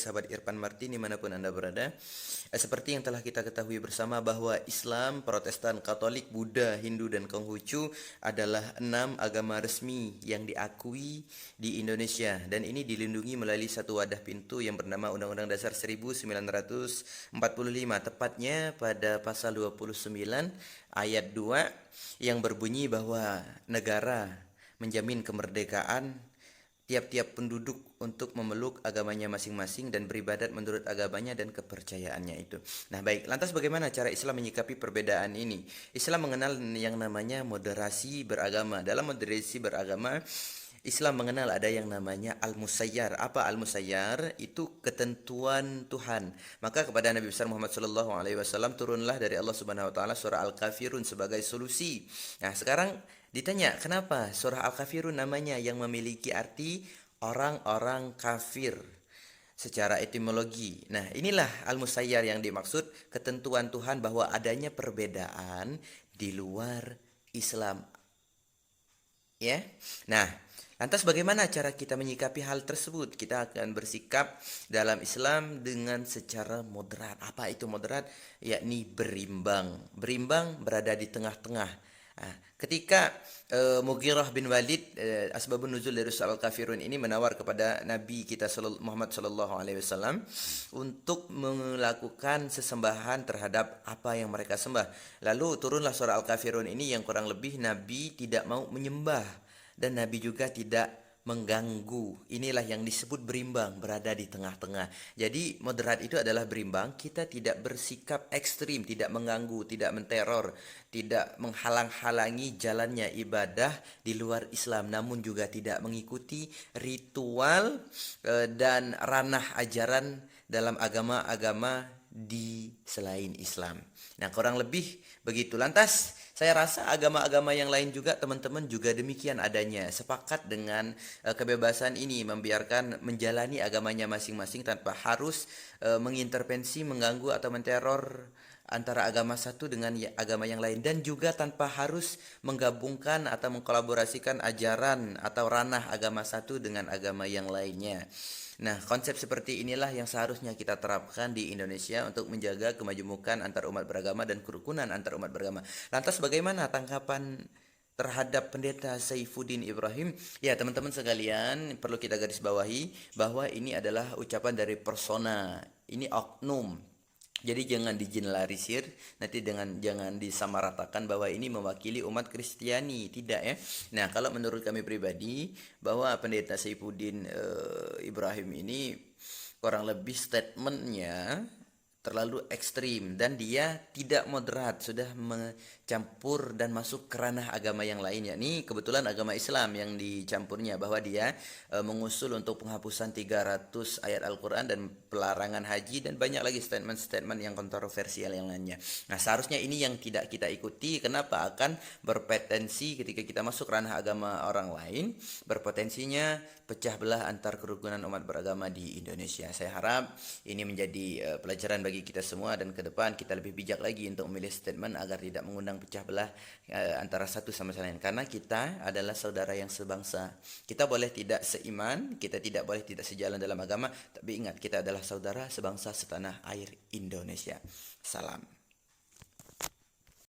sahabat Irfan Martin dimanapun Anda berada. Seperti yang telah kita ketahui bersama bahwa Islam, Protestan, Katolik, Buddha, Hindu, dan Konghucu adalah 6 agama resmi yang diakui di Indonesia. Dan ini dilindungi melalui satu wadah pintu yang bernama Undang-Undang Dasar 1945. Tepatnya pada pasal 29 ayat 2 yang berbunyi bahwa negara menjamin kemerdekaan tiap-tiap penduduk untuk memeluk agamanya masing-masing dan beribadat menurut agamanya dan kepercayaannya itu. Nah, baik, lantas bagaimana cara Islam menyikapi perbedaan ini? Islam mengenal yang namanya moderasi beragama. Dalam moderasi beragama, Islam mengenal ada yang namanya al-musayyar. Apa al-musayyar? Itu ketentuan Tuhan. Maka kepada Nabi besar Muhammad SAW turunlah dari Allah Subhanahu wa taala surah Al-Kafirun sebagai solusi. Nah, sekarang ditanya, kenapa surah Al-Kafirun namanya yang memiliki arti orang-orang kafir secara etimologi. Nah, inilah al-musayyar yang dimaksud, ketentuan Tuhan bahwa adanya perbedaan di luar Islam. Ya. Nah, lantas bagaimana cara kita menyikapi hal tersebut? Kita akan bersikap dalam Islam dengan secara moderat. Apa itu moderat? Yakni berimbang. Berimbang berada di tengah-tengah. Nah, ketika Mughirah bin Walid, asbabun nuzul dari surah Al-Kafirun ini, menawar kepada Nabi kita Muhammad sallallahu alaihi wasallam untuk melakukan sesembahan terhadap apa yang mereka sembah. Lalu turunlah surah Al-Kafirun ini yang kurang lebih Nabi tidak mau menyembah dan Nabi juga tidak mengganggu. Inilah yang disebut berimbang, berada di tengah-tengah. Jadi moderat itu adalah berimbang, kita tidak bersikap ekstrim, tidak mengganggu, tidak menteror, tidak menghalang-halangi jalannya ibadah di luar Islam, namun juga tidak mengikuti ritual dan ranah ajaran dalam agama-agama di selain Islam. Nah, kurang lebih begitu. Lantas saya rasa agama-agama yang lain juga teman-teman juga demikian adanya. Sepakat dengan kebebasan ini, membiarkan menjalani agamanya masing-masing tanpa harus mengintervensi, mengganggu atau menteror antara agama satu dengan agama yang lain, dan juga tanpa harus menggabungkan atau mengkolaborasikan ajaran atau ranah agama satu dengan agama yang lainnya. Nah, konsep seperti inilah yang seharusnya kita terapkan di Indonesia untuk menjaga kemajemukan antar umat beragama dan kerukunan antar umat beragama. Lantas bagaimana tanggapan terhadap pendeta Saifuddin Ibrahim? Ya, teman-teman sekalian, perlu kita garis bawahi bahwa ini adalah ucapan dari persona, ini oknum. Jadi jangan digeneralisir, nanti jangan disamaratakan bahwa ini mewakili umat Kristiani, tidak ya. Nah, kalau menurut kami pribadi bahwa pendeta Saifuddin Ibrahim ini kurang lebih statementnya terlalu ekstrim dan dia tidak moderat, sudah mencampur dan masuk ke ranah agama yang lainnya. Ini kebetulan agama Islam yang dicampurnya, bahwa dia mengusul untuk penghapusan 300 ayat Al-Quran dan pelarangan haji dan banyak lagi statement-statement yang kontroversial yang lainnya. Nah, seharusnya ini yang tidak kita ikuti. Kenapa? Akan berpotensi ketika kita masuk ranah agama orang lain, berpotensinya pecah belah antar kerukunan umat beragama di Indonesia. Saya harap ini menjadi pelajaran bagi kita semua, dan ke depan kita lebih bijak lagi untuk memilih statement agar tidak mengundang pecah belah antara satu sama lain, karena kita adalah saudara yang sebangsa. Kita boleh tidak seiman, kita tidak boleh tidak sejalan dalam agama, tapi ingat, kita adalah saudara sebangsa setanah air Indonesia. Salam.